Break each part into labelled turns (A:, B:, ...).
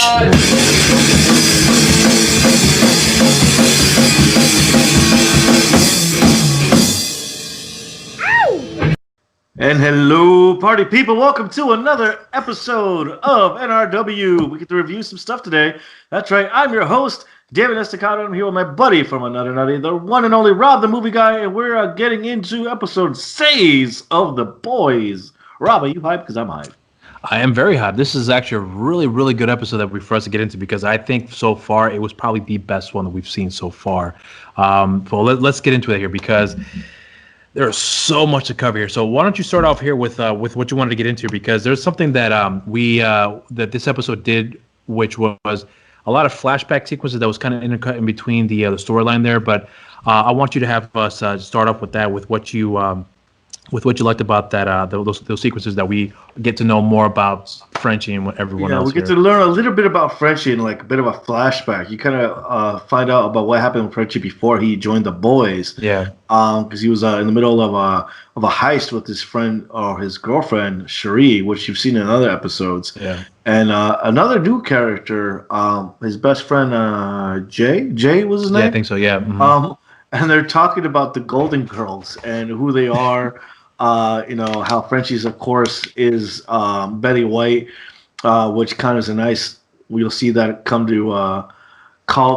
A: And hello, party people. Welcome to another episode of NRW. We get to review some stuff today. That's right. I'm your host, David Estacado. I'm here with my buddy from Another Nutty, the one and only Rob, the movie guy. And we're getting into episode 6 of The Boys. Rob, are you hyped? Because I'm hyped.
B: I am very hyped. This is actually a really, really good episode that for us to get into because I think so far it was probably the best one that we've seen so far. Well, let's get into it here because there's so much to cover here. So why don't you start off here with what you wanted to get into, because there's something that that this episode did, which was a lot of flashback sequences that was kind of intercut in between the storyline there. But I want you to have us start off with that, with what you liked about that those sequences that we get to know more about Frenchie and everyone else.
A: Yeah, we get to learn a little bit about Frenchie in like a bit of a flashback. You kind of find out about what happened with Frenchie before he joined the Boys.
B: Yeah.
A: Because he was in the middle of a heist with his friend or his girlfriend Cherie, which you've seen in other episodes.
B: Yeah.
A: And another new character, his best friend Jay. Jay was his name.
B: Yeah, I think so. Yeah. Mm-hmm.
A: And they're talking about the Golden Girls and who they are. How Frenchie's, of course, is Betty White, which kind of is a nice. We'll see that come to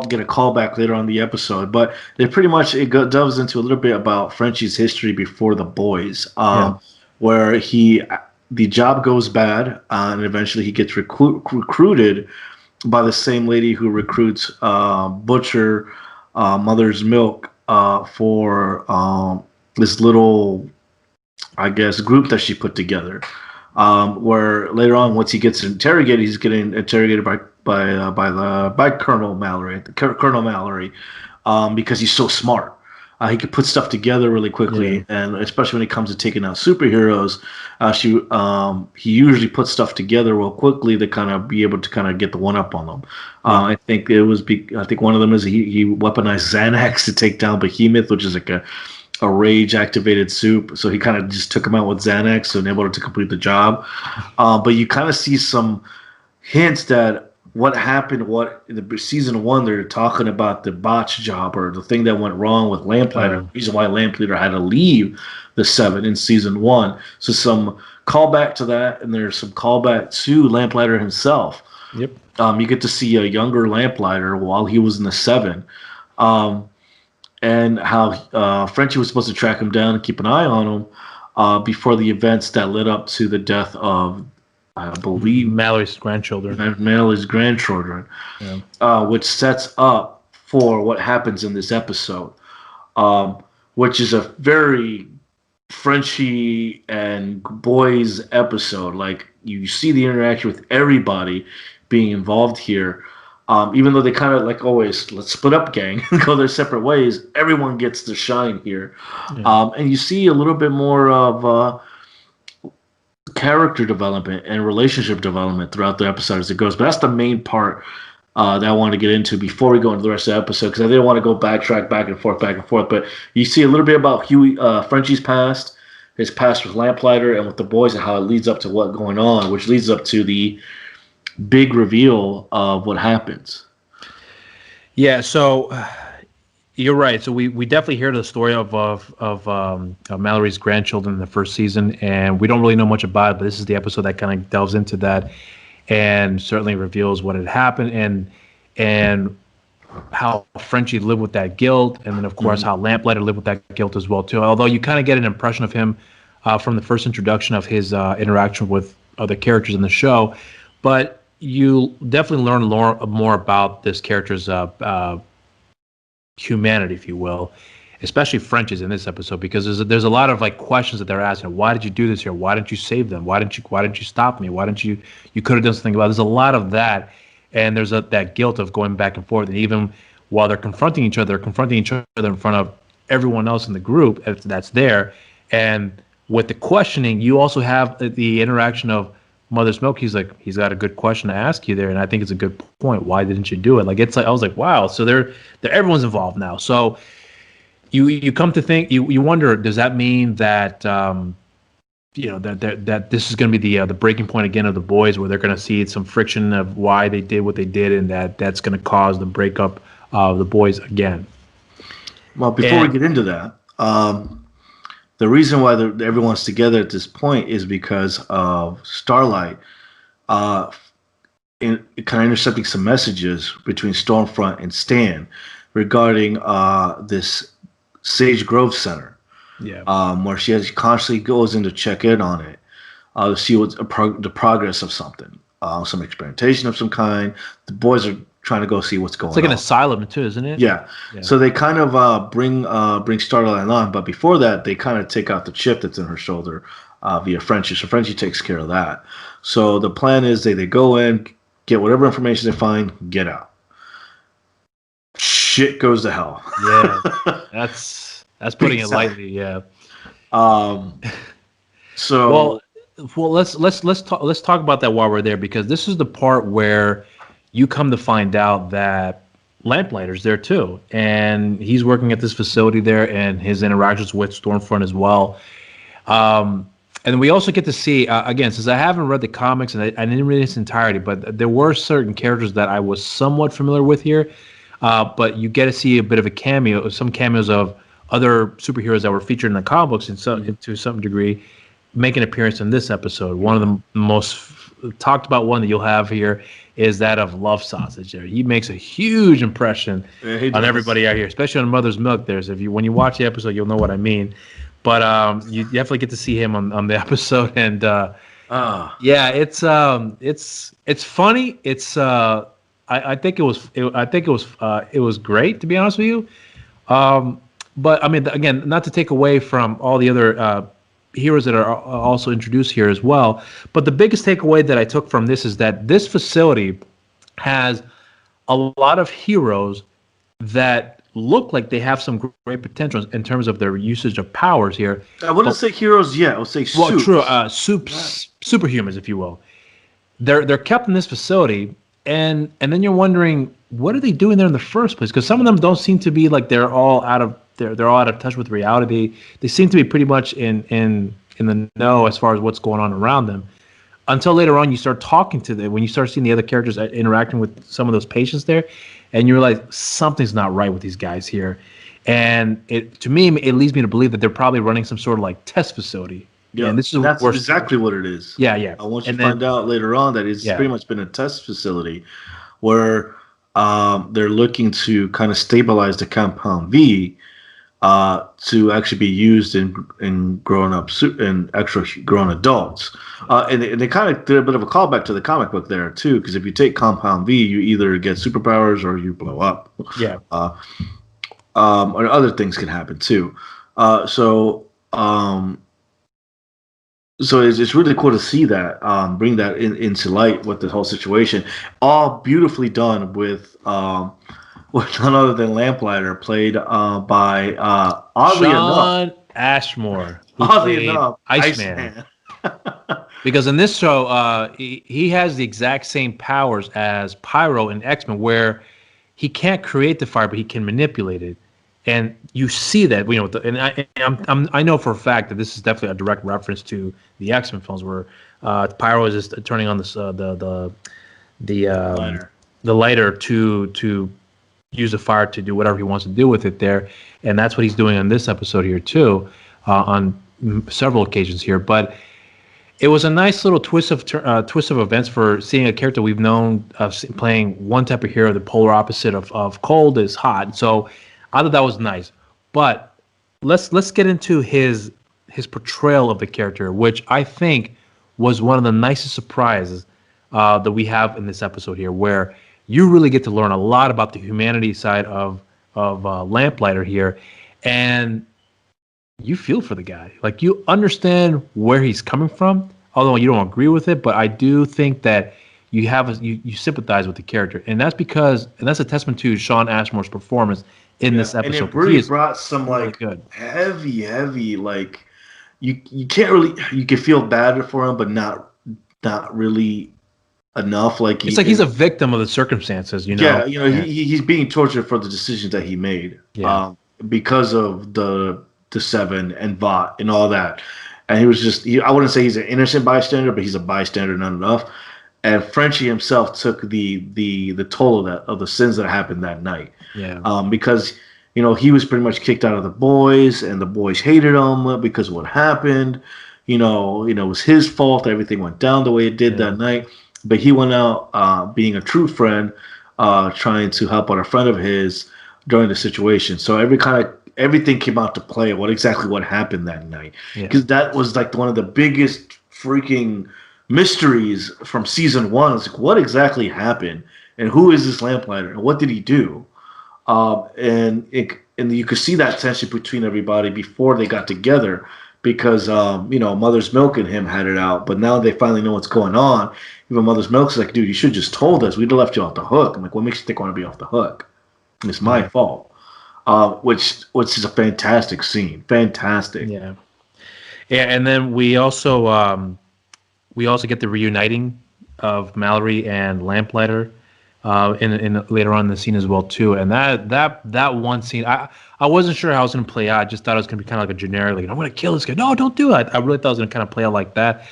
A: get a callback later on in the episode. But they pretty much delves into a little bit about Frenchie's history before the Boys, where the job goes bad, and eventually he gets recruited by the same lady who recruits Butcher, Mother's Milk, for this little, I guess, group that she put together, where later on, once he gets interrogated, he's getting interrogated by Colonel Mallory, because he's so smart. He could put stuff together really quickly, and especially when it comes to taking out superheroes, he usually puts stuff together real quickly to kind of be able to kind of get the one up on them. I think one of them is he weaponized Xanax to take down Behemoth, which is like a rage activated soup, so he kind of just took him out with Xanax and able to complete the job. But you kind of see some hints that what happened, in the season 1 they're talking about the botch job, or the thing that went wrong with Lamplighter, the reason why Lamplighter had to leave the 7 in season 1. So some callback to that, and there's some callback to Lamplighter himself.
B: Yep.
A: You get to see a younger Lamplighter while he was in the 7. And how Frenchie was supposed to track him down and keep an eye on him before the events that led up to the death of, I believe,
B: Mallory's grandchildren,
A: which sets up for what happens in this episode, which is a very Frenchie and Boys episode. Like, you see the interaction with everybody being involved here. Even though they kind of, like always, let's split up, gang, and go their separate ways, everyone gets to shine here. Yeah. And you see a little bit more of character development and relationship development throughout the episode as it goes. But that's the main part that I want to get into before we go into the rest of the episode, because I didn't want to go backtrack back and forth. But you see a little bit about Frenchie's past, his past with Lamplighter and with the Boys, and how it leads up to what's going on, which leads up to the big reveal of what happens.
B: Yeah, so you're right. So we definitely hear the story of Mallory's grandchildren in the first season, and we don't really know much about it, but this is the episode that kind of delves into that and certainly reveals what had happened and how Frenchie lived with that guilt, and then of course how Lamplighter lived with that guilt as well too. Although you kind of get an impression of him from the first introduction of his interaction with other characters in the show, but you definitely learn more about this character's humanity, if you will, especially French's in this episode, because there's a lot of like questions that they're asking. Why did you do this here? Why didn't you save them? Why didn't you stop me? Why didn't you could have done something about it. There's a lot of that, and there's that guilt of going back and forth, and even while they're confronting each other in front of everyone else in the group that's there. And with the questioning, you also have the interaction of Mother's Milk. He's got a good question to ask you there, and I think it's a good point. Why didn't you do it? I was like, wow. So everyone's involved now. So you come to think, you wonder, does that mean that that this is going to be the breaking point again of the boys, where they're going to see some friction of why they did what they did, and that's going to cause the breakup of the boys again.
A: Well, before we
B: And
A: get into that, the reason why everyone's together at this point is because of Starlight uh, kind of intercepting some messages between Stormfront and Stan regarding this Sage Grove Center.
B: yeah,
A: Where she constantly goes in to check in on it to see what's the progress of something, some experimentation of some kind. The boys are trying to go see what's going
B: it's like
A: on.
B: an asylum too, isn't it?
A: Yeah. So they kind of bring Starlight on, but before that, they kind of take out the chip that's in her shoulder via Frenchie. So Frenchie takes care of that. So the plan is they go in, get whatever information they find, get out. Shit goes to hell.
B: Yeah, that's putting it lightly. Yeah.
A: Um. So
B: Well, let's talk about that while we're there, because this is the part where you come to find out that Lamplighter's there too, and he's working at this facility there, and his interactions with Stormfront as well. And we also get to see again, since I haven't read the comics and I didn't read its entirety, but there were certain characters that I was somewhat familiar with here. But you get to see a bit of a cameo, some cameos of other superheroes that were featured in the comic books, to some degree, make an appearance in this episode. One of the most talked about one that you'll have here is that of Love Sausage. There, he makes a huge impression on everybody out here, especially on Mother's Milk. When you watch the episode, you'll know what I mean. But you definitely get to see him on the episode, and yeah, it's funny. It's I think it was great, to be honest with you. But I mean, again, not to take away from all the other heroes that are also introduced here as well. But the biggest takeaway that I took from this is that this facility has a lot of heroes that look like they have some great potential in terms of their usage of powers here.
A: I wouldn't say heroes yet. I would say
B: supes. Well, true. Superhumans, if you will. They're kept in this facility, and then you're wondering, what are they doing there in the first place? Because some of them don't seem to be like they're all out of touch with reality. They seem to be pretty much in the know as far as what's going on around them. Until later on, you start talking to them, when you start seeing the other characters interacting with some of those patients there, and you're like, something's not right with these guys here. And to me, it leads me to believe that they're probably running some sort of like test facility.
A: Yeah, and that's exactly what it is.
B: Yeah, yeah.
A: I want you to find out later on that it's pretty much been a test facility where they're looking to kind of stabilize the compound V to actually be used in grown up and actual grown adults. And they kind of did a bit of a callback to the comic book there too, because if you take compound V, you either get superpowers or you blow up.
B: Yeah.
A: Or other things can happen too. So it's really cool to see that, bring that into light with the whole situation. All beautifully done with none other than Lamplighter, played by oddly
B: Sean
A: enough
B: Ashmore.
A: Oddly enough,
B: Iceman. Because in this show, he has the exact same powers as Pyro in X-Men, where he can't create the fire, but he can manipulate it. And you see that, I know for a fact that this is definitely a direct reference to the X-Men films, where Pyro is just turning on this the lighter to use the fire to do whatever he wants to do with it there, and that's what he's doing on this episode here too, on several occasions here. But it was a nice little twist of events for seeing a character we've known playing one type of hero, the polar opposite of cold is hot. So I thought that was nice. But let's get into his portrayal of the character, which I think was one of the nicest surprises that we have in this episode here, where you really get to learn a lot about the humanity side of Lamplighter here, and you feel for the guy. Like, you understand where he's coming from, although you don't agree with it. But I do think that you sympathize with the character, and that's a testament to Sean Ashmore's performance in this episode.
A: And it really brought some like really heavy like you can feel bad for him, but not really enough. Like
B: it's like he's a victim of the circumstances,
A: Yeah, he's being tortured for the decisions that he made, because of the Seven and Vought and all that. and he was just I wouldn't say he's an innocent bystander, but he's a bystander not enough. And Frenchie himself took the toll of the sins that happened that night,
B: Yeah.
A: because he was pretty much kicked out of the boys, and the boys hated him because of what happened. It was his fault. Everything went down the way it did
B: Yeah.
A: that night. But he went out being a true friend, trying to help out a friend of his during the situation. So everything came out to play. What happened that night?
B: Yeah.
A: Because that was like one of the biggest freaking mysteries from season one. It's like, what exactly happened, and who is this lamplighter, and what did he do? And you could see that tension between everybody before they got together, because Mother's Milk and him had it out, but now they finally know what's going on. Even Mother's Milk's like, dude, you should just told us. We'd have left you off the hook. I'm like, what makes you think I want to be off the hook? And it's my fault. Which is a fantastic scene. Fantastic.
B: Yeah. Yeah, and then we also get the reuniting of Mallory and Lamplighter in later on in the scene as well too. And that one scene, I wasn't sure how it was going to play out. I just thought it was going to be kind of like a generic, like, I'm going to kill this guy. No, don't do it. I really thought it was going to kind of play out like that.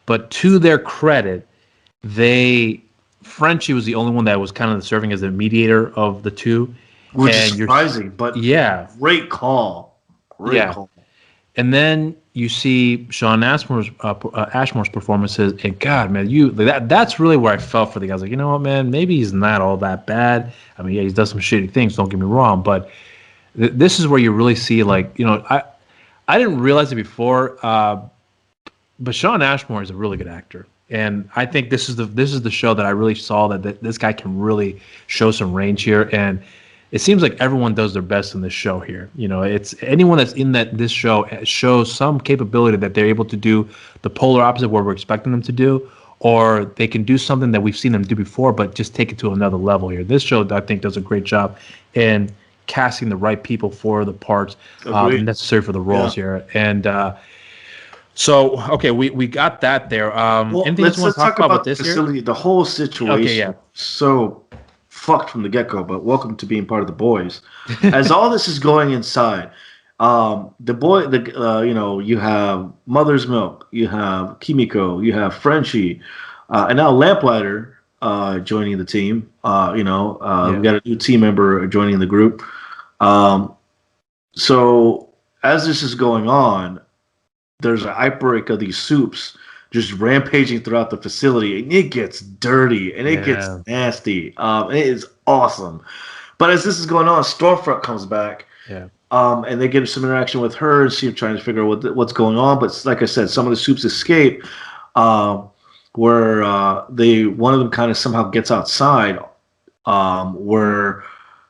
B: But to their credit, Frenchie was the only one that was kind of serving as the mediator of the two.
A: Which is surprising, but
B: yeah,
A: great call. Great call.
B: And then you see Sean Ashmore's performances, and God, man, that's really where I felt for the guys. Like, you know what, man, maybe he's not all that bad. I mean, yeah, he's done some shitty things. Don't get me wrong, but this is where you really see, like, I didn't realize it before, but Sean Ashmore is a really good actor, and I think this is the show that I really saw that this guy can really show some range here. And it seems like everyone does their best in this show here. It's anyone that's in this show shows some capability that they're able to do the polar opposite of what we're expecting them to do, or they can do something that we've seen them do before, but just take it to another level here. This show, I think, does a great job in casting the right people for the parts necessary for the roles here. And so, okay, we got that there. Anything else you want to talk about this
A: facility, here? The whole situation.
B: Okay, yeah.
A: So fucked from the get-go, but welcome to being part of the boys. As all this is going inside, you have Mother's Milk, you have Kimiko, you have Frenchie, and now Lamplighter joining the team. We got a new team member joining the group. So as this is going on, there's an outbreak of these soups just rampaging throughout the facility, and it gets dirty and it gets nasty. And it is awesome. But as this is going on, Stormfront comes back.
B: Yeah.
A: And they get some interaction with her and see trying to figure out what's going on. But like I said, some of the soups escape, where one of them kind of somehow gets outside, where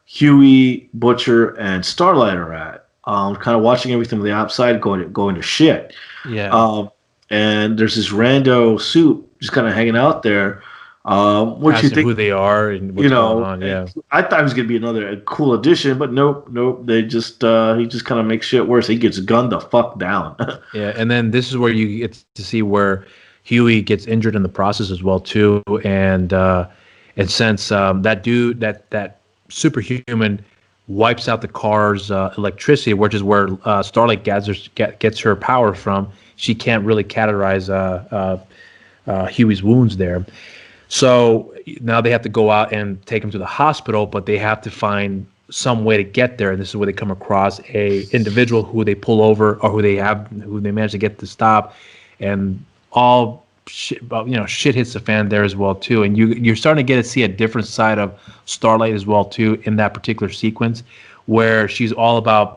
A: Huey, Butcher, and Starlight are at, kind of watching everything from the outside going to shit.
B: Yeah.
A: And there's this rando soup just kind of hanging out there. What you think
B: who they are and what's going on? Yeah,
A: I thought it was gonna be another cool addition, but nope. They just he just kind of makes shit worse. He gets gunned the fuck down.
B: Yeah, and then this is where you get to see where Huey gets injured in the process as well too, and since that dude that superhuman wipes out the car's electricity, which is where Starlight gets her power from. She can't really categorize Huey's wounds there. So now they have to go out and take him to the hospital, but they have to find some way to get there. And this is where they come across a individual who they pull over, or who they manage to get to stop, and all shit hits the fan there as well too. And you're starting to see a different side of Starlight as well too in that particular sequence, where she's all about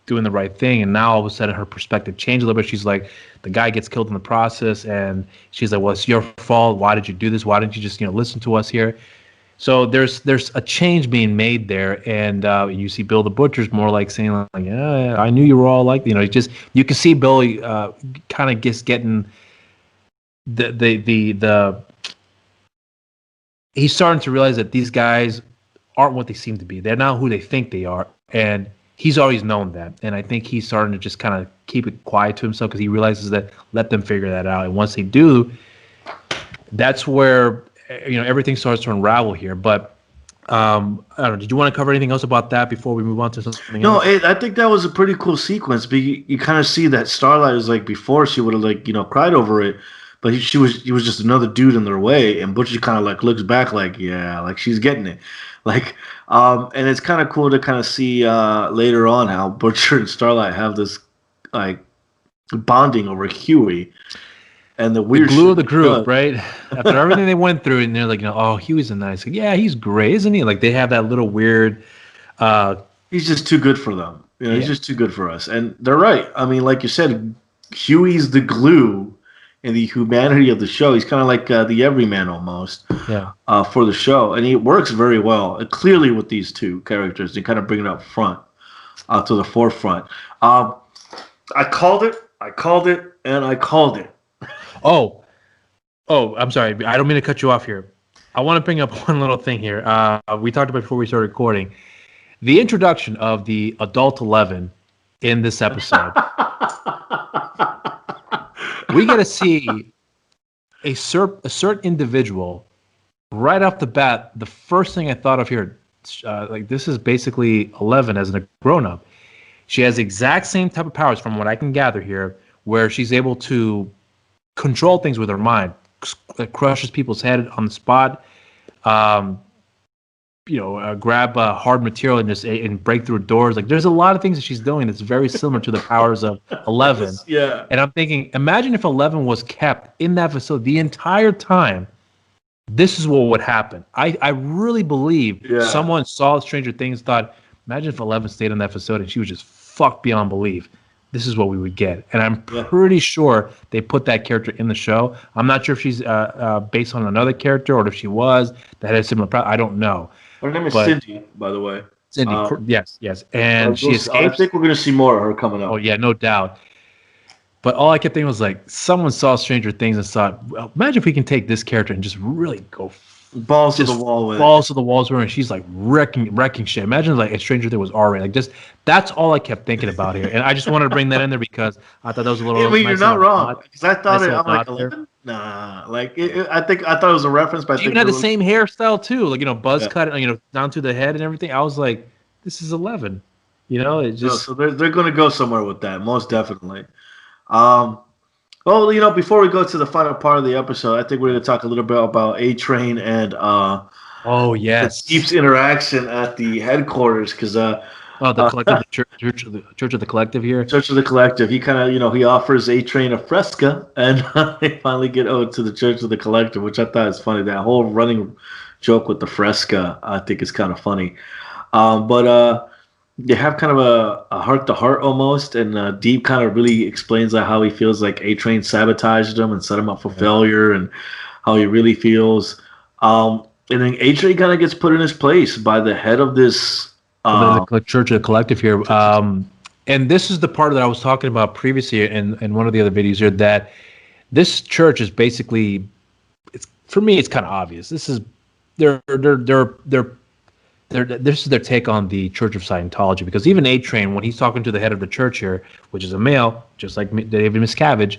B: doing the right thing, and now all of a sudden her perspective changed a little bit. She's like, the guy gets killed in the process, and she's like, well, it's your fault. Why did you do this? Why didn't you just listen to us here? So there's a change being made there, and you see Bill the Butcher's more like saying like, yeah, I knew you were all like, you can see Billy kind of getting the he's starting to realize that these guys aren't what they seem to be. They're not who they think they are, and he's always known that. And I think he's starting to just kind of keep it quiet to himself, because he realizes that let them figure that out. And once they do, that's where everything starts to unravel here. But I don't know. Did you want to cover anything else about that before we move on to something
A: No,
B: else?
A: I think that was a pretty cool sequence. But you kind of see that Starlight is like before she would have like cried over it, but he was just another dude in their way, and Butcher kind of like looks back like yeah, like she's getting it, like and it's kind of cool to kind of see later on how Butcher and Starlight have this like bonding over Huey and the
B: The
A: weird
B: glue
A: shit
B: of the
A: he
B: group,
A: does.
B: right? After everything they went through, and they're like, oh, Huey's a nice. Like, yeah, he's great, isn't he? Like they have that little weird. Uh,
A: He's just too good for them. He's
B: yeah,
A: just too good for us. And they're right. I mean, like you said, Huey's the glue in the humanity of the show. He's kind of like the everyman almost
B: yeah.
A: for the show, and he works very well. Clearly, with these two characters, they kind of bring it up front to the forefront. Um, I called it. I called it, and I called it.
B: Oh, oh, I'm sorry. I don't mean to cut you off here. I want to bring up one little thing here. We talked about before we started recording the introduction of the adult 11 in this episode. We get to see a certain individual right off the bat. The first thing I thought of here, like this is basically 11 as a grown up. She has the exact same type of powers, from what I can gather here, where she's able to control things with her mind, crushes people's head on the spot. Um, grab hard material and just and break through doors. Like there's a lot of things that she's doing that's very similar to the powers of 11.
A: Yeah.
B: And I'm thinking, imagine if 11 was kept in that facility the entire time. This is what would happen. I really believe
A: Yeah.
B: someone saw Stranger Things, thought, imagine if 11 stayed in that facility and she was just fucked beyond belief. This is what we would get. And I'm pretty sure they put that character in the show. I'm not sure if she's based on another character or if she was that had a similar power. I don't know.
A: Her name is
B: But
A: Cindy, by the way.
B: Cindy, yes. And she
A: I
B: escapes.
A: think we're going to see more of her coming up.
B: Oh, yeah, no doubt. But all I kept thinking was like, someone saw Stranger Things and thought, well, imagine if we can take this character and just really go
A: balls to the wall with
B: balls to the walls with her, and she's like wrecking shit. Imagine like a Stranger Thing was R-rated. Like just that's all I kept thinking about here, and I just wanted to bring that in there because I thought that was a little.
A: I mean,
B: nice
A: you're not wrong. Because I thought
B: nice
A: I'm like
B: there.
A: 11. Nah, like I thought it was a reference, but
B: She even had the same hairstyle too, like buzz cut, down to the head and everything. I was like, this is 11. It just
A: so they're going to go somewhere with that, most definitely. Well, before we go to the final part of the episode, I think we're going to talk a little bit about A Train and
B: oh yes,
A: Deep's interaction at the headquarters because
B: the collective, the church of the collective here.
A: Church of the Collective. He kind of he offers A Train a fresca, and they finally get owed to the Church of the Collective, which I thought is funny. That whole running joke with the fresca, I think, is kind of funny. But they have kind of a heart to heart almost, and Deep kind of really explains how he feels like A Train sabotaged him and set him up for failure, and how he really feels. And then A Train kind of gets put in his place by the head of this
B: the Church of the Collective here. And this is the part that I was talking about previously in one of the other videos here, that this church is basically, it's for me, it's kind of obvious. This is this is their take on the Church of Scientology, because even A Train, when he's talking to the head of the church here, which is a male, just like David Miscavige,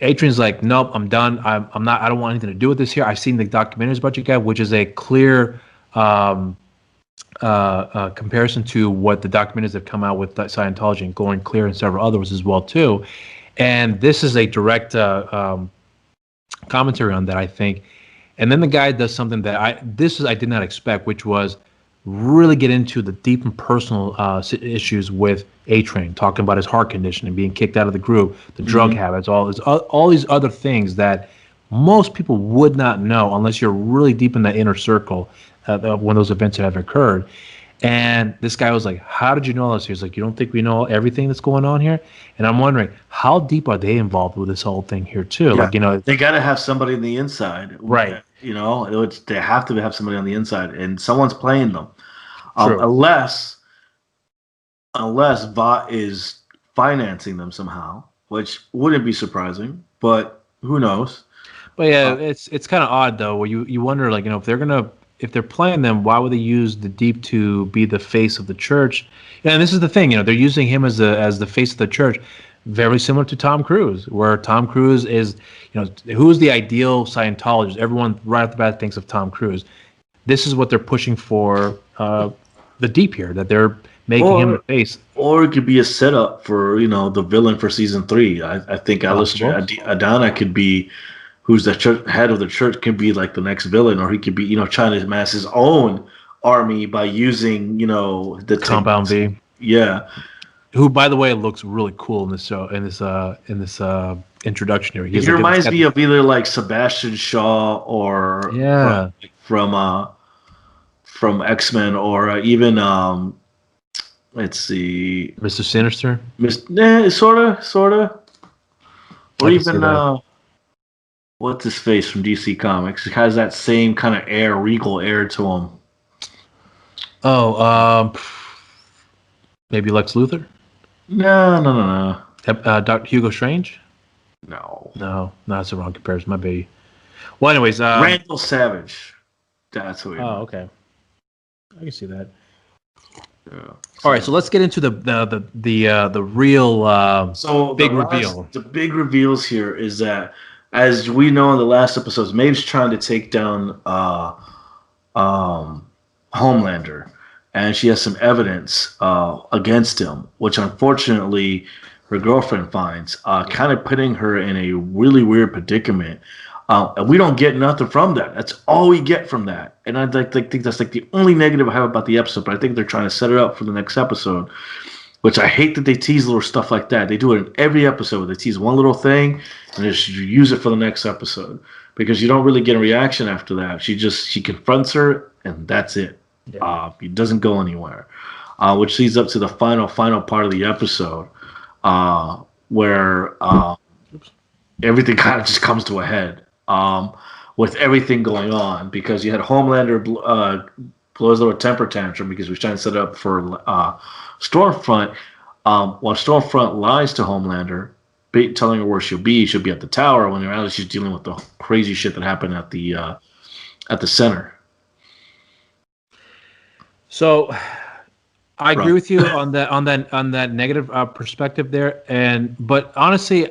B: A Train's like, nope, I'm done. I'm not. I don't want anything to do with this here. I've seen the documentaries about you guys, which is a clear comparison to what the documentaries have come out with Scientology and Going Clear and several others as well too. And this is a direct commentary on that, I think. And then the guy does something that I did not expect, which was really get into the deep and personal issues with A Train, talking about his heart condition and being kicked out of the group, the drug habits, all these other things that most people would not know unless you're really deep in that inner circle when those events have occurred. And this guy was like, how did you know this? He was like, you don't think we know everything that's going on here? And I'm wondering, how deep are they involved with this whole thing here too?
A: Yeah.
B: Like,
A: they got to have somebody on the inside,
B: right?
A: They have to have somebody on the inside, and someone's playing them. Unless Vought is financing them somehow, which wouldn't be surprising, but who knows?
B: But yeah, it's kind of odd though, where you wonder, like, if they're playing them, why would they use the Deep to be the face of the church? And this is the thing, they're using him as the face of the church, very similar to Tom Cruise, where Tom Cruise is, who's the ideal Scientologist? Everyone right off the bat thinks of Tom Cruise. this is what they're pushing for the Deep here, that they're making him the
A: Or
B: face.
A: or it could be a setup for the villain for season 3. I think Alistair
B: Possible.
A: Adana could be, who's the head of the church, could be like the next villain, or he could be trying to amass his own army by using the
B: Compound
A: techniques.
B: V,
A: Yeah,
B: who, by the way, looks really cool in this show, in this introduction here.
A: he reminds me of either like Sebastian Shaw or
B: yeah,
A: from X-Men, or even let's see,
B: Mr. Sinister.
A: sorta, or
B: I can see
A: even
B: that.
A: what's his face from DC Comics? It has that same kind of air, regal air to him.
B: Oh, maybe Lex Luthor.
A: No.
B: Dr. Hugo Strange.
A: No.
B: No, that's the wrong comparison. My baby. Well, anyways,
A: Randall Savage. That's who he is.
B: okay, I can see that.
A: Yeah.
B: All right, so let's get into the real big reveal.
A: The big reveals here is that, as we know in the last episodes, Maeve's trying to take down Homelander, and she has some evidence against him, which unfortunately her girlfriend finds, kind of putting her in a really weird predicament. And we don't get nothing from that. That's all we get from that. And I think that's like the only negative I have about the episode. But I think they're trying to set it up for the next episode, which I hate that they tease little stuff like that. They do it in every episode. They tease one little thing and just use it for the next episode, because you don't really get a reaction after that. She confronts her and that's it. Yeah. It doesn't go anywhere, which leads up to the final part of the episode, where everything kind of just comes to a head. With everything going on, because you had Homelander blows a little temper tantrum because he was trying to set it up for Stormfront. While Stormfront lies to Homelander, telling her where she'll be at the tower, when in reality she's dealing with the crazy shit that happened at the center.
B: So I agree with you on that negative perspective there, but honestly,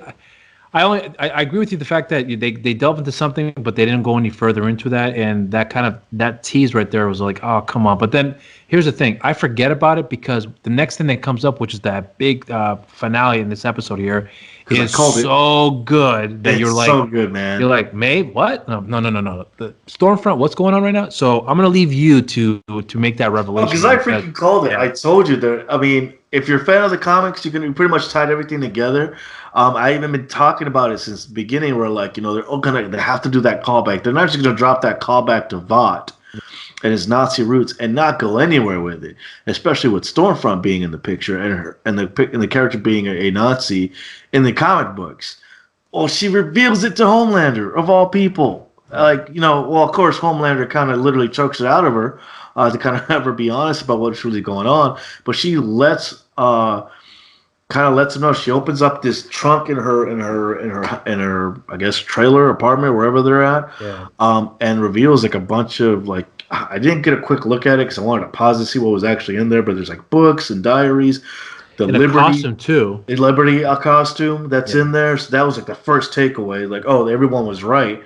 B: I agree with you, the fact that they delved into something, but they didn't go any further into that, and that tease right there was like, oh, come on. But then here's the thing, I forget about it because the next thing that comes up, which is that big finale in this episode here, is so good that you're like,
A: so good, man.
B: You're like, Maeve, what? No. The Stormfront, what's going on right now? So I'm gonna leave you to make that revelation.
A: Because I freaking called it. Yeah. I told you that. I mean, if you're a fan of the comics, you pretty much tied everything together. I even been talking about it since the beginning. Where they have to do that callback. They're not just gonna drop that callback to Vought and his Nazi roots and not go anywhere with it, especially with Stormfront being in the picture and the character being a Nazi in the comic books. Well, she reveals it to Homelander, of all people. Of course, Homelander kind of literally chokes it out of her to kind of have her be honest about what's really going on. But she lets him know. She opens up this trunk in her I guess trailer, apartment, wherever they're at, and reveals like a bunch of like. I didn't get a quick look at it because I wanted to pause to see what was actually in there. But there's like books and diaries. The Liberty
B: costume too.
A: The Liberty costume that's in there. So that was like the first takeaway. Like, oh, everyone was right.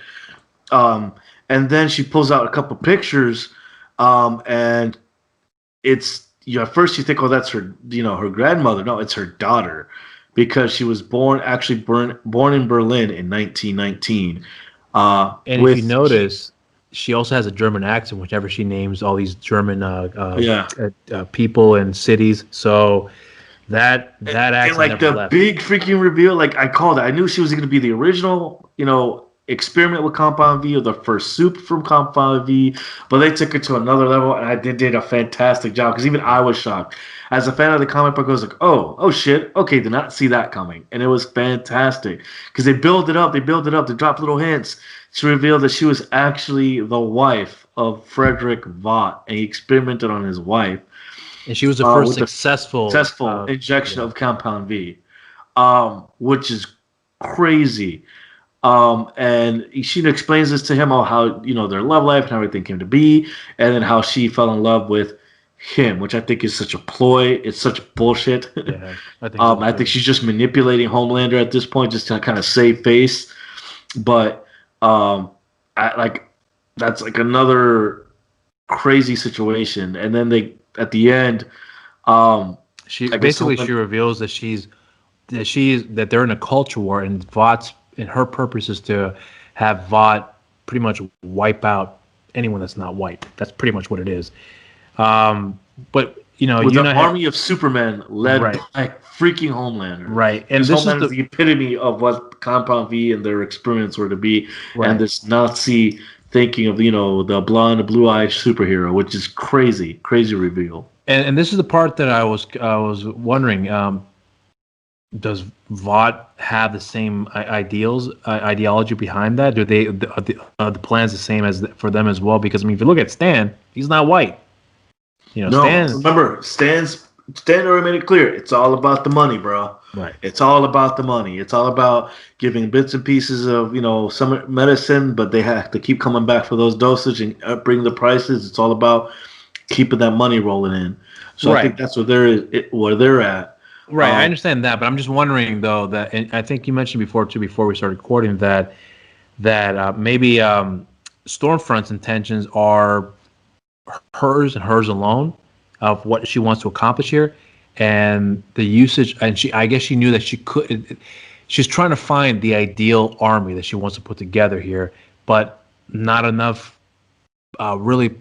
A: And then she pulls out a couple pictures, and it's at first you think, oh, that's her, her grandmother. No, it's her daughter, because she was born in Berlin in 1919.
B: And if you notice, she also has a German accent whenever she names all these German people and cities. So that accent,
A: and like the big freaking reveal, like I called it. I knew she was going to be the original, experiment with Compound V, or the first soup from Compound V, but they took it to another level, and they did a fantastic job, because even I was shocked. As a fan of the comic book, I was like, oh shit, okay, did not see that coming. And it was fantastic, because they build it up, they drop little hints to reveal that she was actually the wife of Frederick Vought, and he experimented on his wife.
B: And she was the first successful
A: injection of Compound V, which is crazy. And she explains this to him, how their love life and how everything came to be, and then how she fell in love with him, which I think is such a ploy. It's such bullshit. Yeah, I think she's just manipulating Homelander at this point, just to kind of save face. But that's like another crazy situation. And then they at the end, um,
B: She
A: I guess
B: basically
A: Homeland.
B: she reveals that they're in a culture war, and Vought and her purpose is to have Vought pretty much wipe out anyone that's not white. That's pretty much what it is. But
A: With
B: you
A: an
B: know,
A: army of Supermen led
B: right,
A: by freaking Homelander.
B: right, and
A: Because
B: this is
A: Homelander is
B: the
A: the epitome of what Compound V and their experiments were to be, and
B: right.
A: this Nazi thinking of the blonde, blue-eyed superhero, which is crazy, crazy reveal.
B: And this is the part that I was wondering. Does Vought have the same ideology behind that? Do they the plans the same as for them as well? Because I mean, if you look at Stan, he's not white.
A: No,
B: Stan.
A: remember, Stan already made it clear. It's all about the money, bro.
B: Right.
A: It's all about the money. It's all about giving bits and pieces of some medicine, but they have to keep coming back for those dosage and bring the prices. It's all about keeping that money rolling in. So I
B: Right.
A: think that's where they're at.
B: Right. I understand that, but I'm just wondering though that, and I think you mentioned before too, before we started recording that maybe Stormfront's intentions are hers and hers alone of what she wants to accomplish here, and the usage. And I guess she knew that she could. She's trying to find the ideal army that she wants to put together here, but not enough really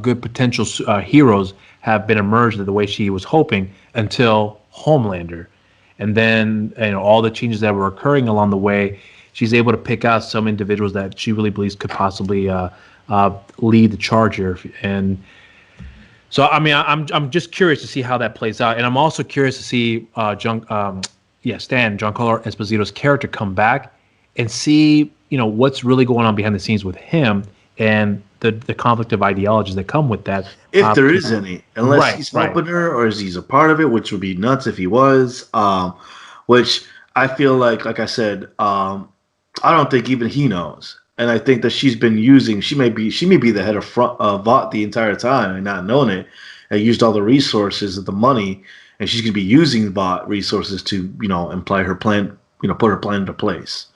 B: good potential heroes have been emerged the way she was hoping until Homelander, and then all the changes that were occurring along the way. She's able to pick out some individuals that she really believes could possibly lead the charge here, and so I mean I'm just curious to see how that plays out, and I'm also curious to see Giancarlo Esposito's character come back and see what's really going on behind the scenes with him and the conflict of ideologies that come with that.
A: If there is any, unless he's
B: Right.
A: helping her or he's a part of it, which would be nuts if he was. Which I feel like I said, I don't think even he knows, and I think that she's been using. She may be the head of Vought the entire time and not known it, and used all the resources and the money, and she's gonna be using Vought resources to imply her plan, put her plan into place.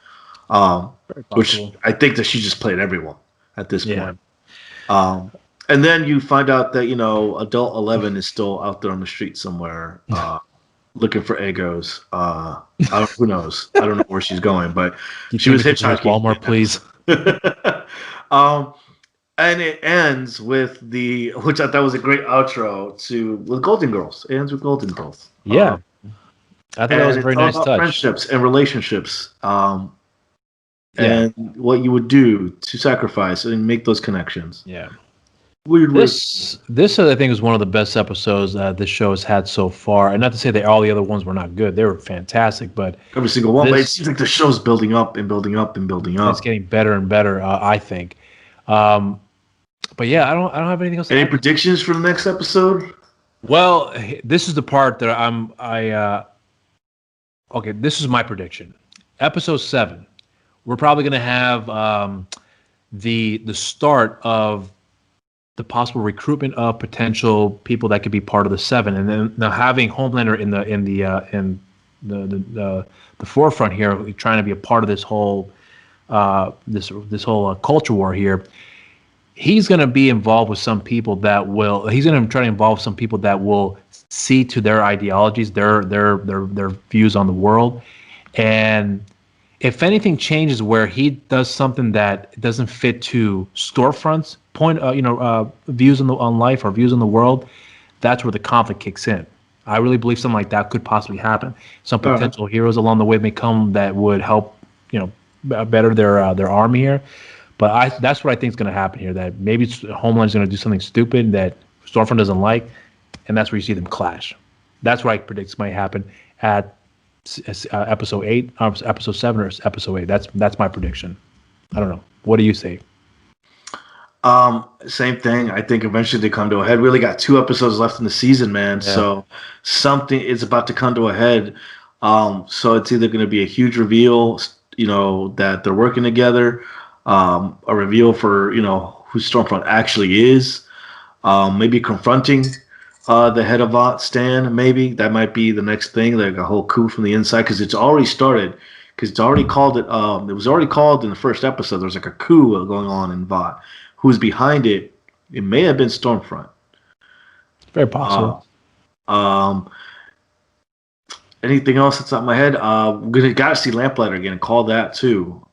A: Which I think that she just played everyone at this point. And then you find out that adult 11 is still out there on the street somewhere, looking for egos. Who knows? I don't know where she's going, but she was hitchhiking.
B: Walmart, please.
A: And it ends with which I thought was a great outro with Golden Girls. It ends with Golden Girls.
B: Yeah, I thought that was a very nice touch.
A: Friendships and relationships. And what you would do to sacrifice and make those connections.
B: Yeah.
A: Weird.
B: This I think is one of the best episodes this show has had so far. And not to say that all the other ones were not good; they were fantastic. But
A: every single one. But it seems like the show's building up and building up and building up.
B: It's getting better and better, I think. But yeah, I don't have anything else.
A: Any predictions for the next episode?
B: Well, this is the part that okay, this is my prediction. Episode 7. We're probably going to have the start of the possible recruitment of potential people that could be part of the 7, and then now having Homelander in the forefront here, trying to be a part of this whole this whole culture war here. He's going to be involved with some people that will. He's going to try to involve some people that will see to their ideologies, their views on the world, and if anything changes where he does something that doesn't fit to Storefront's views on life or views on the world, that's where the conflict kicks in. I really believe something like that could possibly happen. Some potential heroes along the way may come that would help, better their army here. But that's what I think is going to happen here. That maybe Homeland's going to do something stupid that Storefront doesn't like, and that's where you see them clash. That's what I predict might happen at episode 8, episode 7, or episode 8. That's my prediction. I don't know. What do you say?
A: Same thing. I think eventually they come to a head. We only got 2 episodes left in the season, man. Yeah. So something is about to come to a head. So it's either going to be a huge reveal, that they're working together, a reveal for who Stormfront actually is, maybe confronting the head of Vought, Stan. Maybe that might be the next thing, like a whole coup from the inside, because it's already started. Because it's already called it. It was already called in the first episode. There's like a coup going on in Vought. Who's behind it? It may have been Stormfront.
B: Very possible.
A: Anything else that's on my head? We're gotta see Lamplighter again and call that too.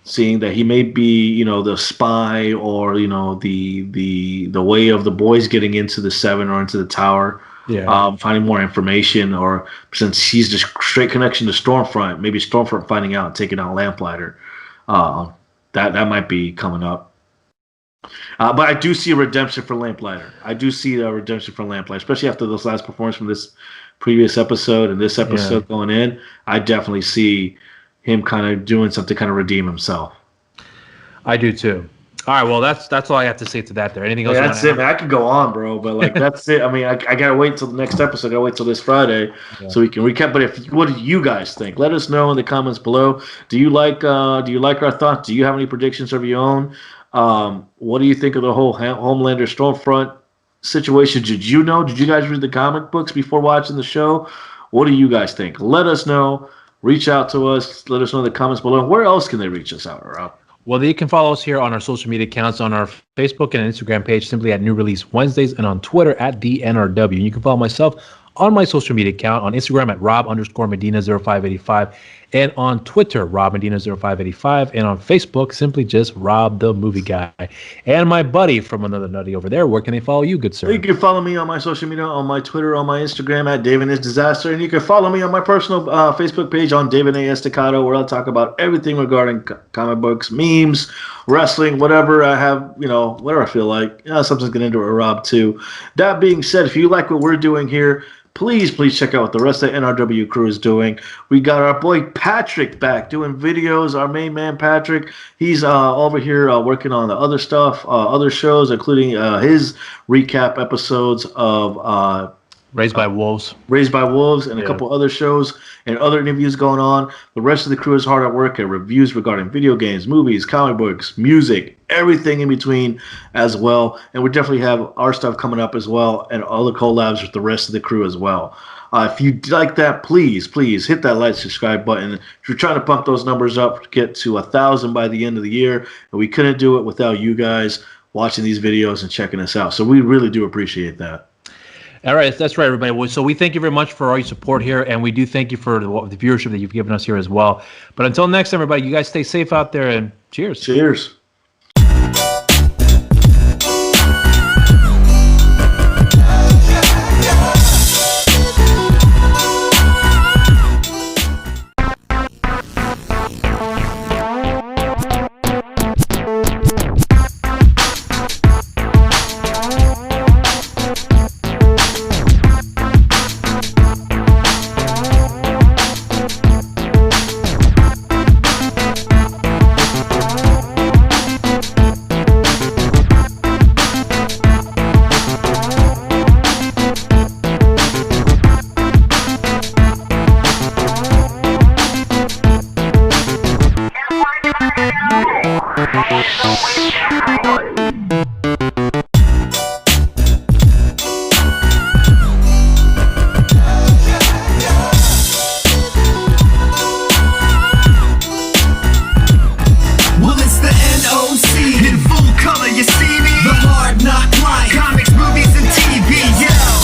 A: Seeing that he may be, the spy or the way of the boys getting into the Seven or into the tower.
B: Yeah.
A: Finding more information, or since he's just straight connection to Stormfront, maybe Stormfront finding out and taking out Lamplighter. That might be coming up. But I do see a redemption for Lamplighter. I do see a redemption for Lamplighter, especially after this last performance from this previous episode and this episode going in. I definitely see him kind of doing something to kind of redeem himself.
B: I do too. All right, well, that's all I have to say to that there. Anything else?
A: Yeah, that's it, man. I could go on, bro, but that's it. I mean, I gotta wait till the next episode. I gotta wait till this Friday so we can recap. But what do you guys think? Let us know in the comments below. Do you like our thoughts? Do you have any predictions of your own? What do you think of the whole Homelander Stormfront situation? Did you know? Did you guys read the comic books before watching the show? What do you guys think? Let us know. Reach out to us. Let us know in the comments below. Where else can they reach us out, Rob?
B: Well, you can follow us here on our social media accounts, on our Facebook and Instagram page, simply at New Release Wednesdays, and on Twitter at the NRW. And you can follow myself on my social media account on Instagram at Rob_Medina0585, and on Twitter, RobMedina0585, and on Facebook, simply just Rob the Movie Guy. And my buddy from Another Nutty over there, where can they follow you, good sir?
A: You can follow me on my social media, on my Twitter, on my Instagram at David is Disaster, and you can follow me on my personal Facebook page on David A. Estacado, where I'll talk about everything regarding comic books, memes, wrestling, whatever I have, whatever I feel like. Something's getting into it, Rob, too. That being said, if you like what we're doing here, please check out what the rest of the NRW crew is doing. We got our boy Patrick back doing videos. Our main man Patrick, he's over here working on the other stuff, other shows, including his recap episodes of
B: Raised by Wolves,
A: and a couple other shows and other interviews going on. The rest of the crew is hard at work at reviews regarding video games, movies, comic books, music, everything in between as well. And we definitely have our stuff coming up as well, and all the collabs with the rest of the crew as well. If you like that, please hit that like, subscribe button. If you're trying to pump those numbers up to get to 1,000 by the end of the year, and we couldn't do it without you guys watching these videos and checking us out. So we really do appreciate that.
B: All right, that's right, everybody. So we thank you very much for all your support here, and we do thank you for the viewership that you've given us here as well. But until next time, everybody, you guys stay safe out there, and cheers.
A: Cheers.